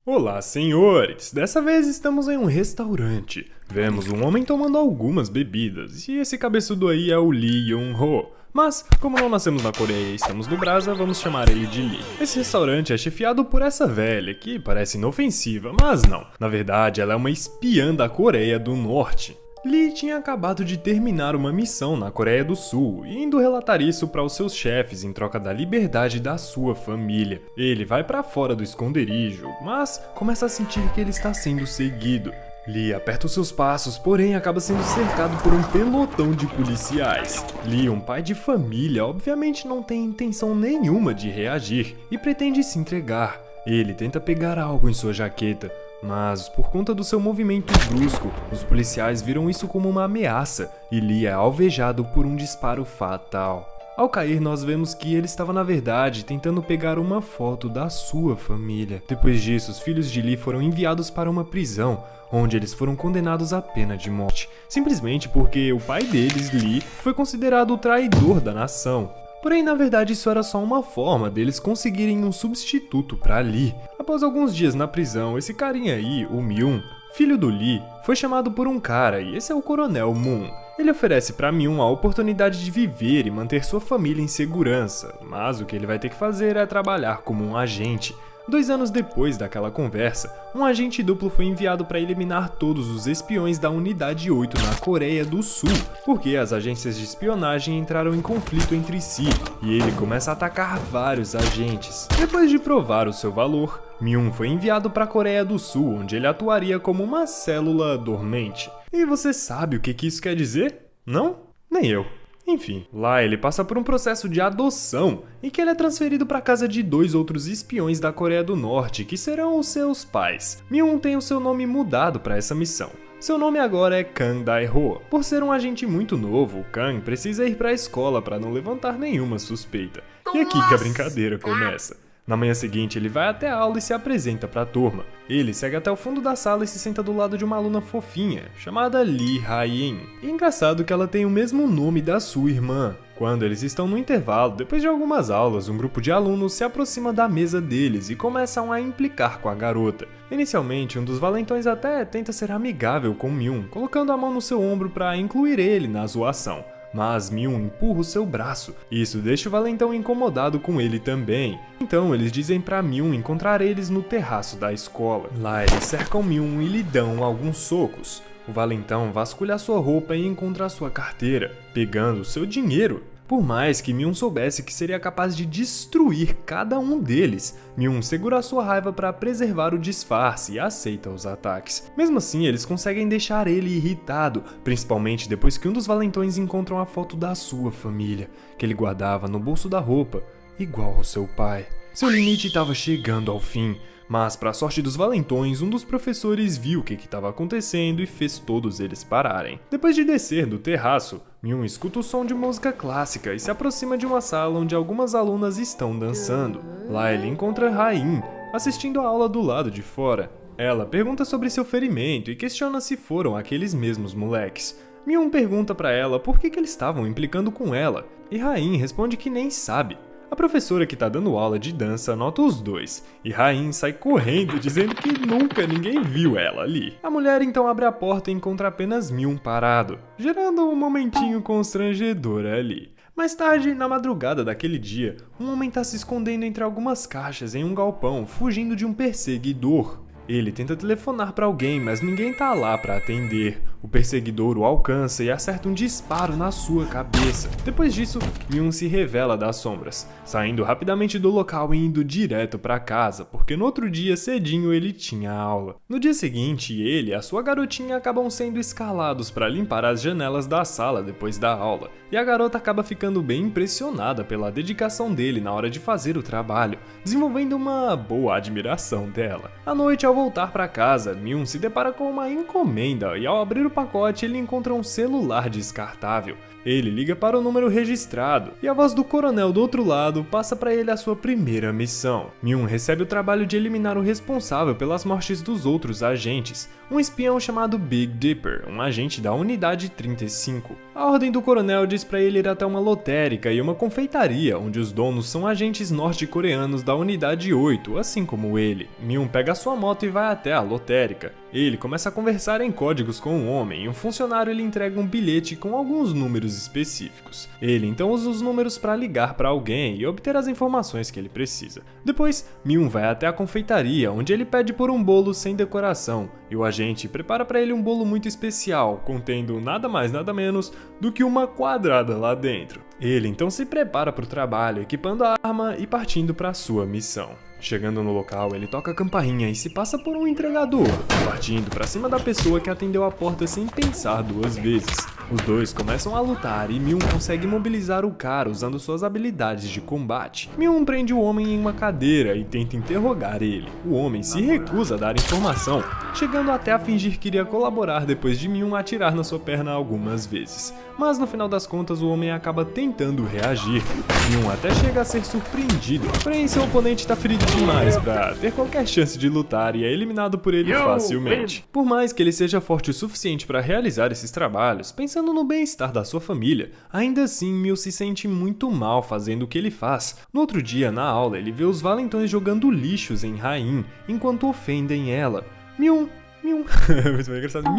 Olá, senhores! Dessa vez estamos em um restaurante. Vemos um homem tomando algumas bebidas, e esse cabeçudo aí é o Lee Young-ho. Mas, como não nascemos na Coreia e estamos no Brasa, vamos chamar ele de Lee. Esse restaurante é chefiado por essa velha, que parece inofensiva, mas não. Na verdade, ela é uma espiã da Coreia do Norte. Lee tinha acabado de terminar uma missão na Coreia do Sul e indo relatar isso para os seus chefes em troca da liberdade da sua família. Ele vai para fora do esconderijo, mas começa a sentir que ele está sendo seguido. Lee aperta os seus passos, porém acaba sendo cercado por um pelotão de policiais. Lee, um pai de família, obviamente não tem intenção nenhuma de reagir e pretende se entregar. Ele tenta pegar algo em sua jaqueta, mas por conta do seu movimento brusco, os policiais viram isso como uma ameaça e Lee é alvejado por um disparo fatal. Ao cair, nós vemos que ele estava na verdade tentando pegar uma foto da sua família. Depois disso, os filhos de Lee foram enviados para uma prisão, onde eles foram condenados à pena de morte, simplesmente porque o pai deles, Lee, foi considerado o traidor da nação. Porém, na verdade, isso era só uma forma deles conseguirem um substituto para Lee. Após alguns dias na prisão, esse carinha aí, o Myung, filho do Lee, foi chamado por um cara e esse é o Coronel Moon. Ele oferece para Myung a oportunidade de viver e manter sua família em segurança, mas o que ele vai ter que fazer é trabalhar como um agente. 2 anos depois daquela conversa, um agente duplo foi enviado para eliminar todos os espiões da Unidade 8 na Coreia do Sul, porque as agências de espionagem entraram em conflito entre si, e ele começa a atacar vários agentes. Depois de provar o seu valor, Myung foi enviado para a Coreia do Sul, onde ele atuaria como uma célula dormente. E você sabe o que isso quer dizer? Não? Nem eu. Enfim, lá ele passa por um processo de adoção, em que ele é transferido para a casa de 2 outros espiões da Coreia do Norte, que serão os seus pais. Myung tem o seu nome mudado para essa missão. Seu nome agora é Kang Dae-ho. Por ser um agente muito novo, Kang precisa ir para a escola para não levantar nenhuma suspeita. E é aqui que a brincadeira começa. Na manhã seguinte, ele vai até a aula e se apresenta para a turma. Ele segue até o fundo da sala e se senta do lado de uma aluna fofinha, chamada Lee Ha-in. E engraçado que ela tem o mesmo nome da sua irmã. Quando eles estão no intervalo, depois de algumas aulas, um grupo de alunos se aproxima da mesa deles e começam a implicar com a garota. Inicialmente, um dos valentões até tenta ser amigável com Myung, colocando a mão no seu ombro para incluir ele na zoação. Mas Myung empurra o seu braço. Isso deixa o valentão incomodado com ele também. Então eles dizem pra Myung encontrar eles no terraço da escola. Lá eles cercam Myung e lhe dão alguns socos. O valentão vasculha sua roupa e encontra sua carteira, pegando seu dinheiro. Por mais que Myung soubesse que seria capaz de destruir cada um deles, Myung segura sua raiva para preservar o disfarce e aceita os ataques. Mesmo assim, eles conseguem deixar ele irritado, principalmente depois que um dos valentões encontram a foto da sua família, que ele guardava no bolso da roupa, igual ao seu pai. Seu limite estava chegando ao fim, mas para a sorte dos valentões, um dos professores viu o que estava acontecendo e fez todos eles pararem. Depois de descer do terraço, Myung escuta o som de música clássica e se aproxima de uma sala onde algumas alunas estão dançando. Lá ele encontra Ha-in, assistindo a aula do lado de fora. Ela pergunta sobre seu ferimento e questiona se foram aqueles mesmos moleques. Myung pergunta para ela por que eles estavam implicando com ela, e Ha-in responde que nem sabe. A professora que tá dando aula de dança nota os dois, e Ha-in sai correndo dizendo que nunca ninguém viu ela ali. A mulher então abre a porta e encontra apenas Myung parado, gerando um momentinho constrangedor ali. Mais tarde, na madrugada daquele dia, um homem tá se escondendo entre algumas caixas em um galpão, fugindo de um perseguidor. Ele tenta telefonar para alguém, mas ninguém tá lá para atender. O perseguidor o alcança e acerta um disparo na sua cabeça. Depois disso, Myung se revela das sombras, saindo rapidamente do local e indo direto para casa, porque no outro dia cedinho ele tinha aula. No dia seguinte, ele e a sua garotinha acabam sendo escalados para limpar as janelas da sala depois da aula, e a garota acaba ficando bem impressionada pela dedicação dele na hora de fazer o trabalho, desenvolvendo uma boa admiração dela. À noite, ao voltar para casa, Myung se depara com uma encomenda e ao abrir o pacote ele encontra um celular descartável. Ele liga para o número registrado e a voz do coronel do outro lado passa para ele a sua primeira missão. Myung recebe o trabalho de eliminar o responsável pelas mortes dos outros agentes, um espião chamado Big Dipper, um agente da Unidade 35. A ordem do coronel diz para ele ir até uma lotérica e uma confeitaria, onde os donos são agentes norte-coreanos da Unidade 8, assim como ele. Myung pega sua moto e vai até a lotérica. Ele começa a conversar em códigos com o homem e um funcionário lhe entrega um bilhete com alguns números específicos. Ele então usa os números para ligar para alguém e obter as informações que ele precisa. Depois, Myung vai até a confeitaria, onde ele pede por um bolo sem decoração, e o agente prepara para ele um bolo muito especial, contendo nada mais nada menos do que uma quadrada lá dentro. Ele então se prepara para o trabalho, equipando a arma e partindo para sua missão. Chegando no local, ele toca a campainha e se passa por um entregador, partindo para cima da pessoa que atendeu a porta sem pensar duas vezes. Os dois começam a lutar e Myung consegue imobilizar o cara usando suas habilidades de combate. Myung prende o homem em uma cadeira e tenta interrogar ele. O homem se recusa a dar informação, chegando até a fingir que iria colaborar depois de Myung atirar na sua perna algumas vezes. Mas no final das contas o homem acaba tentando reagir. Myung até chega a ser surpreendido, porém seu oponente está ferido demais para ter qualquer chance de lutar e é eliminado por ele facilmente. Por mais que ele seja forte o suficiente para realizar esses trabalhos, pensando no bem-estar da sua família, ainda assim Myung se sente muito mal fazendo o que ele faz. No outro dia, na aula, ele vê os valentões jogando lixos em Rain, enquanto ofendem ela. Myung muito engraçado.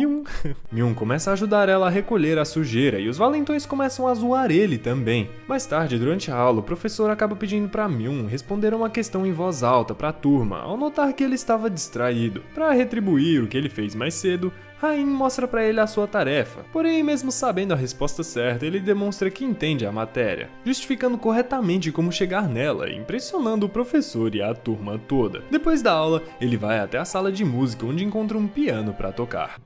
Myung começa a ajudar ela a recolher a sujeira e os valentões começam a zoar ele também. Mais tarde, durante a aula, o professor acaba pedindo para Myung responder uma questão em voz alta para a turma, ao notar que ele estava distraído. Para retribuir o que ele fez mais cedo, Rain mostra para ele a sua tarefa, porém, mesmo sabendo a resposta certa, ele demonstra que entende a matéria, justificando corretamente como chegar nela, impressionando o professor e a turma toda. Depois da aula, ele vai até a sala de música onde encontra um piano para tocar.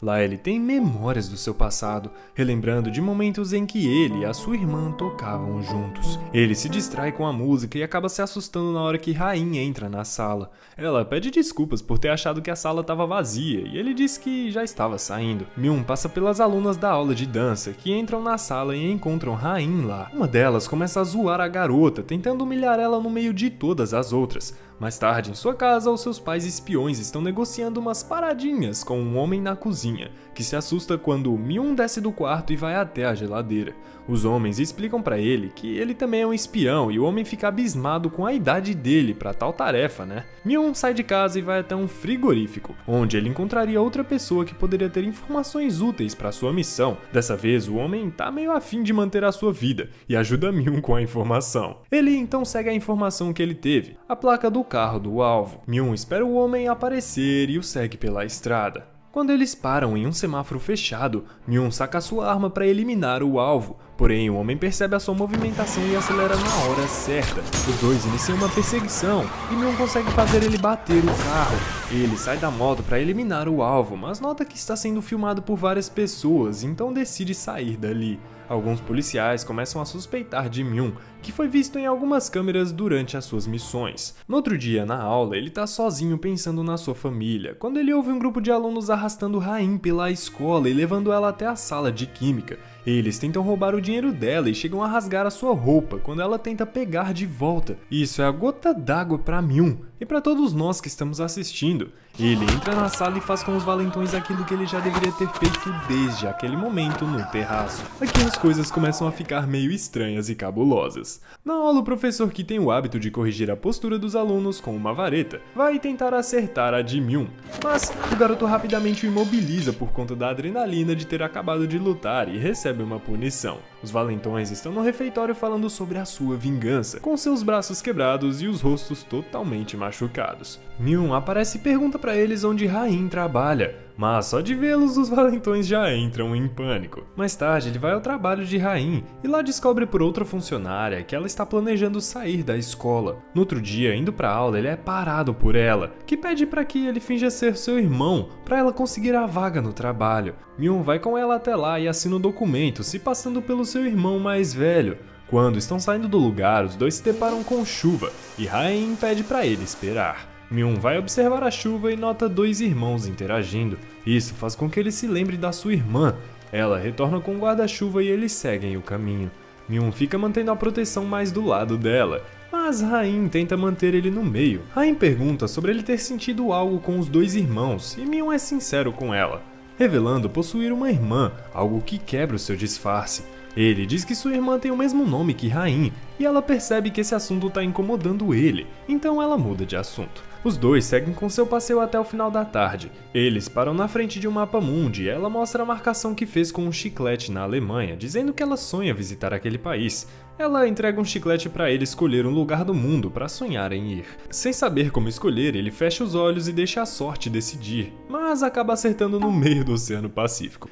Lá ele tem memórias do seu passado, relembrando de momentos em que ele e a sua irmã tocavam juntos. Ele se distrai com a música e acaba se assustando na hora que Rain entra na sala. Ela pede desculpas por ter achado que a sala estava vazia e ele diz que já estava saindo. Myung passa pelas alunas da aula de dança que entram na sala e encontram Rain lá. Uma delas começa a zoar a garota, tentando humilhar ela no meio de todas as outras. Mais tarde, em sua casa, os seus pais espiões estão negociando umas paradinhas com um homem na cozinha, que se assusta quando Myung desce do quarto e vai até a geladeira. Os homens explicam pra ele que ele também é um espião e o homem fica abismado com a idade dele pra tal tarefa, né? Myung sai de casa e vai até um frigorífico, onde ele encontraria outra pessoa que poderia ter informações úteis pra sua missão. Dessa vez, o homem tá meio afim de manter a sua vida e ajuda Myung com a informação. Ele então segue a informação que ele teve, a placa do carro do alvo. Myung espera o homem aparecer e o segue pela estrada. Quando eles param em um semáforo fechado, Myung saca sua arma para eliminar o alvo, porém o homem percebe a sua movimentação e acelera na hora certa. Os dois iniciam uma perseguição e Myung consegue fazer ele bater o carro. Ele sai da moto para eliminar o alvo, mas nota que está sendo filmado por várias pessoas, então decide sair dali. Alguns policiais começam a suspeitar de Myung, que foi visto em algumas câmeras durante as suas missões. No outro dia, na aula, ele tá sozinho pensando na sua família, quando ele ouve um grupo de alunos arrastando Rain pela escola e levando ela até a sala de química. Eles tentam roubar o dinheiro dela e chegam a rasgar a sua roupa quando ela tenta pegar de volta. Isso é a gota d'água para Myung e para todos nós que estamos assistindo. Ele entra na sala e faz com os valentões aquilo que ele já deveria ter feito desde aquele momento no terraço. Aqui as coisas começam a ficar meio estranhas e cabulosas. Na aula, o professor, que tem o hábito de corrigir a postura dos alunos com uma vareta, vai tentar acertar a de Myung, mas o garoto rapidamente o imobiliza por conta da adrenalina de ter acabado de lutar e recebe uma punição. Os valentões estão no refeitório falando sobre a sua vingança, com seus braços quebrados e os rostos totalmente machucados. Myung aparece e pergunta para eles onde Rain trabalha, mas só de vê-los os valentões já entram em pânico. Mais tarde ele vai ao trabalho de Rain e lá descobre por outra funcionária que ela está planejando sair da escola. No outro dia, indo para aula, ele é parado por ela, que pede para que ele finja ser seu irmão, para ela conseguir a vaga no trabalho. Myung vai com ela até lá e assina o documento, se passando pelo seu irmão mais velho. Quando estão saindo do lugar, os dois se deparam com chuva e Rain pede para ele esperar. Myung vai observar a chuva e nota dois irmãos interagindo. Isso faz com que ele se lembre da sua irmã. ela retorna com o guarda-chuva e eles seguem o caminho. Myung fica mantendo a proteção mais do lado dela, mas Ha-in tenta manter ele no meio. Ha-in pergunta sobre ele ter sentido algo com os dois irmãos e Myung é sincero com ela, revelando possuir uma irmã, algo que quebra o seu disfarce. Ele diz que sua irmã tem o mesmo nome que Ha-in e ela percebe que esse assunto está incomodando ele, então ela muda de assunto. Os dois seguem com seu passeio até o final da tarde. Eles param na frente de um mapa mundi e ela mostra a marcação que fez com um chiclete na Alemanha, dizendo que ela sonha visitar aquele país. Ela entrega um chiclete para ele escolher um lugar do mundo para sonhar em ir. Sem saber como escolher, ele fecha os olhos e deixa a sorte decidir, mas acaba acertando no meio do Oceano Pacífico.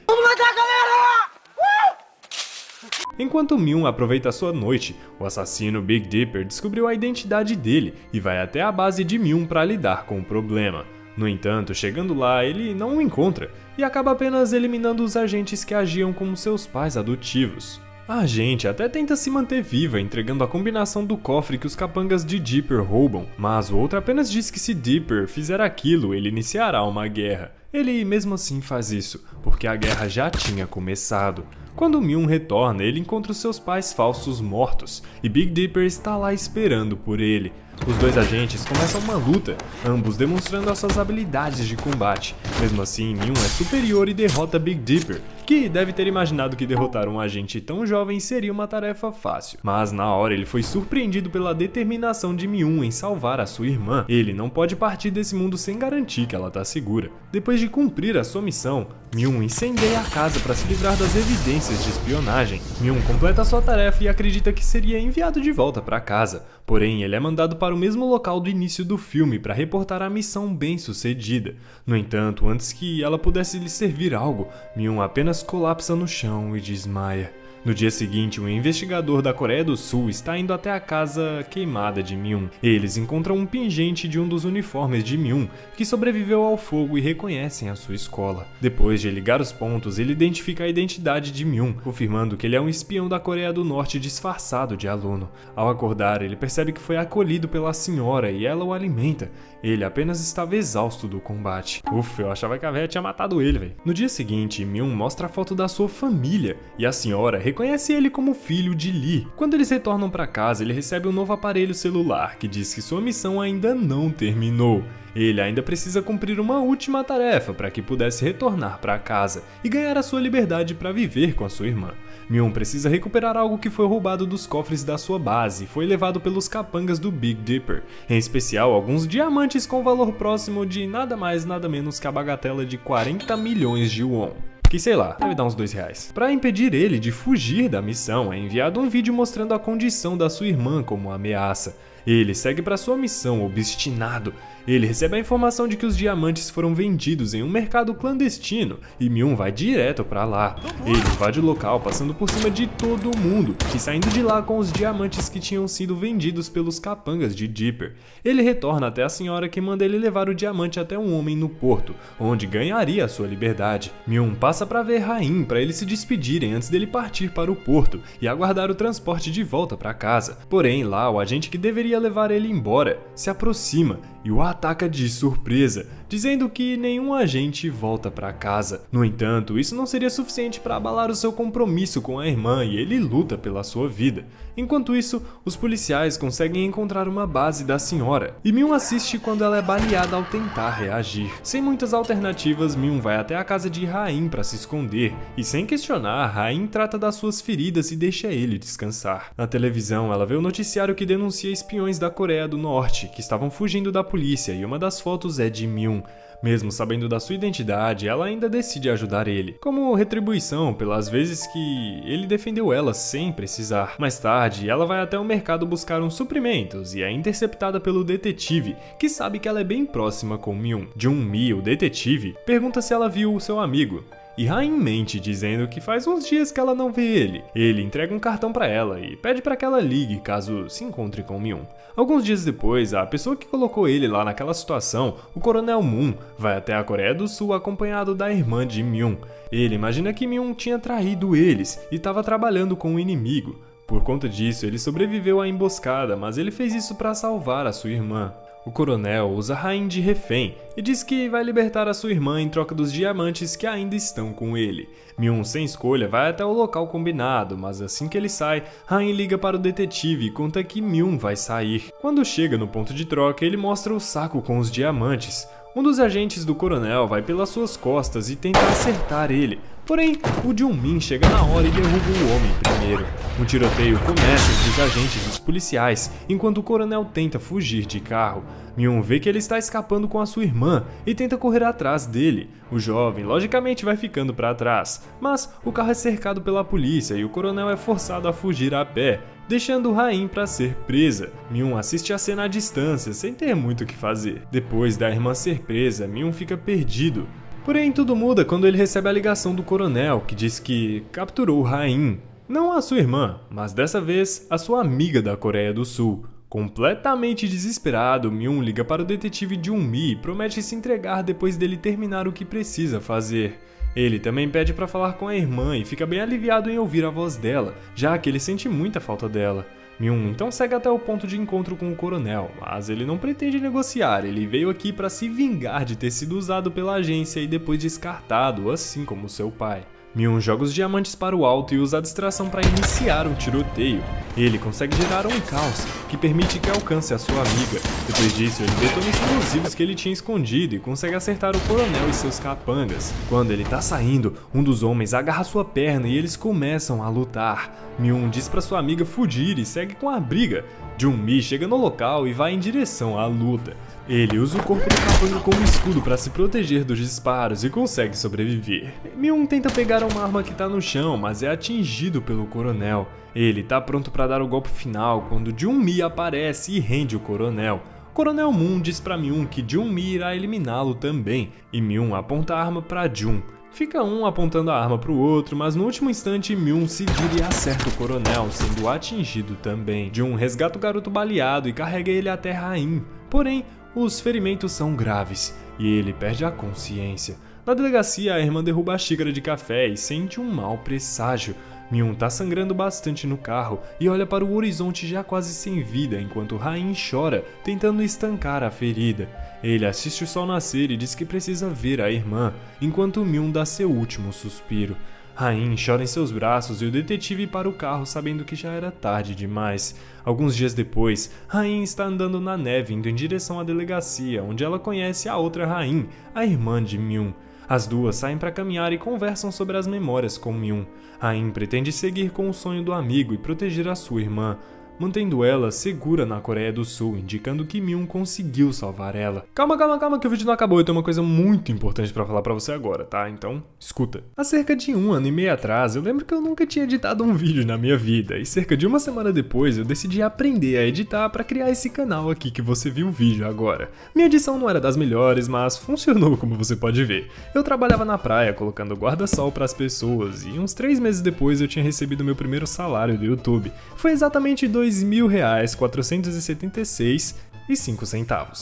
Enquanto Myung aproveita a sua noite, o assassino Big Dipper descobriu a identidade dele e vai até a base de Myung para lidar com o problema. No entanto, chegando lá, ele não o encontra e acaba apenas eliminando os agentes que agiam como seus pais adotivos. A agente até tenta se manter viva, entregando a combinação do cofre que os capangas de Dipper roubam, mas o outro apenas diz que se Dipper fizer aquilo, ele iniciará uma guerra. Ele mesmo assim faz isso, porque a guerra já tinha começado. Quando Myung retorna, ele encontra os seus pais falsos mortos, e Big Dipper está lá esperando por ele. Os dois agentes começam uma luta, ambos demonstrando as suas habilidades de combate. Mesmo assim, Myung é superior e derrota Big Dipper, que deve ter imaginado que derrotar um agente tão jovem seria uma tarefa fácil. Mas na hora ele foi surpreendido pela determinação de Myung em salvar a sua irmã. Ele não pode partir desse mundo sem garantir que ela está segura. Depois de cumprir a sua missão, Myung incendeia a casa para se livrar das evidências de espionagem. Myung completa sua tarefa e acredita que seria enviado de volta para casa. Porém, ele é mandado para o mesmo local do início do filme para reportar a missão bem-sucedida. No entanto, antes que ela pudesse lhe servir algo, Myung apenas colapsa no chão e desmaia. No dia seguinte, um investigador da Coreia do Sul está indo até a casa queimada de Myung. Eles encontram um pingente de um dos uniformes de Myung, que sobreviveu ao fogo e reconhecem a sua escola. Depois de ligar os pontos, ele identifica a identidade de Myung, confirmando que ele é um espião da Coreia do Norte disfarçado de aluno. Ao acordar, ele percebe que foi acolhido pela senhora e ela o alimenta. Ele apenas estava exausto do combate. Ufa, eu achava que a véia tinha matado ele, velho. No dia seguinte, Myung mostra a foto da sua família e a senhora reconhece ele como filho de Lee. Quando eles retornam para casa, ele recebe um novo aparelho celular que diz que sua missão ainda não terminou. Ele ainda precisa cumprir uma última tarefa para que pudesse retornar para casa e ganhar a sua liberdade para viver com a sua irmã. Myung precisa recuperar algo que foi roubado dos cofres da sua base e foi levado pelos capangas do Big Dipper, em especial alguns diamantes com valor próximo de nada mais nada menos que a bagatela de 40 milhões de won. Que sei lá, deve dar uns R$2. Para impedir ele de fugir da missão, é enviado um vídeo mostrando a condição da sua irmã como ameaça. Ele segue para sua missão, obstinado. Ele recebe a informação de que os diamantes foram vendidos em um mercado clandestino e Myung vai direto para lá. Ele invade o local passando por cima de todo mundo e saindo de lá com os diamantes que tinham sido vendidos pelos capangas de Dipper. Ele retorna até a senhora que manda ele levar o diamante até um homem no porto, onde ganharia a sua liberdade. Myung passa para ver Ha-in para eles se despedirem antes dele partir para o porto e aguardar o transporte de volta para casa. Porém, lá o agente que deveria levar ele embora se aproxima e o ataca de surpresa, dizendo que nenhum agente volta para casa. No entanto, isso não seria suficiente para abalar o seu compromisso com a irmã e ele luta pela sua vida. Enquanto isso, os policiais conseguem encontrar uma base da senhora e Myung assiste quando ela é baleada ao tentar reagir. Sem muitas alternativas, Myung vai até a casa de Ha-in para se esconder e, sem questionar, Ha-in trata das suas feridas e deixa ele descansar. Na televisão, ela vê o noticiário que denuncia espiões da Coreia do Norte que estavam fugindo da polícia e uma das fotos é de Myung. Mesmo sabendo da sua identidade, ela ainda decide ajudar ele, como retribuição pelas vezes que ele defendeu ela sem precisar. Mais tarde, ela vai até o mercado buscar uns suprimentos e é interceptada pelo detetive, que sabe que ela é bem próxima com Myung. Jung-mi, o detetive, pergunta se ela viu o seu amigo. E Ha-in mente, dizendo que faz uns dias que ela não vê ele. Ele entrega um cartão para ela e pede para que ela ligue caso se encontre com Myung. Alguns dias depois, a pessoa que colocou ele lá naquela situação, o Coronel Moon, vai até a Coreia do Sul acompanhado da irmã de Myung. Ele imagina que Myung tinha traído eles e estava trabalhando com o inimigo. Por conta disso, ele sobreviveu à emboscada, mas ele fez isso para salvar a sua irmã. O coronel usa Rain de refém e diz que vai libertar a sua irmã em troca dos diamantes que ainda estão com ele. Myung, sem escolha, vai até o local combinado, mas assim que ele sai, Rain liga para o detetive e conta que Myung vai sair. Quando chega no ponto de troca, ele mostra o saco com os diamantes. Um dos agentes do coronel vai pelas suas costas e tenta acertar ele. Porém, o Jung-min chega na hora e derruba o homem primeiro. Um tiroteio começa entre os agentes e os policiais, enquanto o coronel tenta fugir de carro. Myung vê que ele está escapando com a sua irmã e tenta correr atrás dele. O jovem, logicamente, vai ficando para trás, mas o carro é cercado pela polícia e o coronel é forçado a fugir a pé, deixando Rain para ser presa. Myung assiste a cena à distância, sem ter muito o que fazer. Depois da irmã ser presa, Myung fica perdido. Porém, tudo muda quando ele recebe a ligação do coronel, que diz que capturou Rain. Não a sua irmã, mas dessa vez a sua amiga da Coreia do Sul. Completamente desesperado, Myung liga para o detetive Jung-mi e promete se entregar depois dele terminar o que precisa fazer. Ele também pede para falar com a irmã e fica bem aliviado em ouvir a voz dela, já que ele sente muita falta dela. Myung então segue até o ponto de encontro com o coronel, mas ele não pretende negociar, ele veio aqui para se vingar de ter sido usado pela agência e depois descartado, assim como seu pai. Myung joga os diamantes para o alto e usa a distração para iniciar um tiroteio. Ele consegue gerar um caos que permite que alcance a sua amiga. Depois disso, ele detona explosivos que ele tinha escondido e consegue acertar o coronel e seus capangas. Quando ele tá saindo, um dos homens agarra sua perna e eles começam a lutar. Myung diz para sua amiga fugir e segue com a briga. Jung-mi chega no local e vai em direção à luta. Ele usa o corpo do capanga como escudo para se proteger dos disparos e consegue sobreviver. Myung tenta pegar uma arma que tá no chão, mas é atingido pelo coronel. Ele tá pronto para dar o golpe final quando Jung-mi aparece e rende o coronel. Coronel Moon diz para Myung que Jung-mi irá eliminá-lo também, e Myung aponta a arma para Jung. Fica um apontando a arma para o outro, mas no último instante Myung se vira e acerta o coronel, sendo atingido também. Jung resgata o garoto baleado e carrega ele até Rain. Porém, os ferimentos são graves e ele perde a consciência. Na delegacia, a irmã derruba a xícara de café e sente um mau presságio. Myung tá sangrando bastante no carro e olha para o horizonte já quase sem vida enquanto Rain chora, tentando estancar a ferida. Ele assiste o sol nascer e diz que precisa ver a irmã, enquanto Myung dá seu último suspiro. Rain chora em seus braços e o detetive para o carro sabendo que já era tarde demais. Alguns dias depois, Rain está andando na neve indo em direção à delegacia, onde ela conhece a outra Rain, a irmã de Myung. As duas saem para caminhar e conversam sobre as memórias com Myung. Rain pretende seguir com o sonho do amigo e proteger a sua irmã, mantendo ela segura na Coreia do Sul, indicando que Myung conseguiu salvar ela. Calma que o vídeo não acabou, eu tenho uma coisa muito importante pra falar pra você agora, tá? Então, escuta. Há cerca de 1 ano e meio atrás, eu lembro que eu nunca tinha editado um vídeo na minha vida, e cerca de uma semana depois eu decidi aprender a editar pra criar esse canal aqui que você viu o vídeo agora. Minha edição não era das melhores, mas funcionou como você pode ver. Eu trabalhava na praia colocando guarda-sol pras pessoas, e uns 3 meses depois eu tinha recebido meu primeiro salário do YouTube. Foi exatamente R$2.476,05.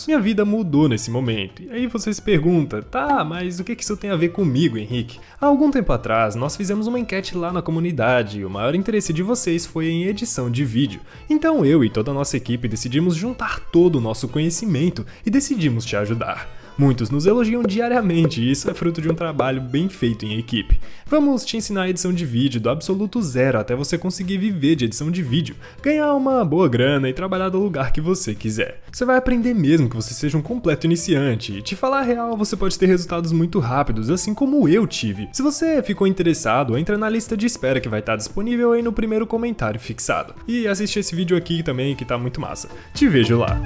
Minha vida mudou nesse momento. E aí você se pergunta, tá, mas o que isso tem a ver comigo, Henrique? Há algum tempo atrás, nós fizemos uma enquete lá na comunidade e o maior interesse de vocês foi em edição de vídeo. Então eu e toda a nossa equipe decidimos juntar todo o nosso conhecimento e decidimos te ajudar. Muitos nos elogiam diariamente e isso é fruto de um trabalho bem feito em equipe. Vamos te ensinar a edição de vídeo do absoluto zero até você conseguir viver de edição de vídeo, ganhar uma boa grana e trabalhar do lugar que você quiser. Você vai aprender mesmo que você seja um completo iniciante e te falar a real, você pode ter resultados muito rápidos, assim como eu tive. Se você ficou interessado, entra na lista de espera que vai estar disponível aí no primeiro comentário fixado. E assiste esse vídeo aqui também que tá muito massa. Te vejo lá.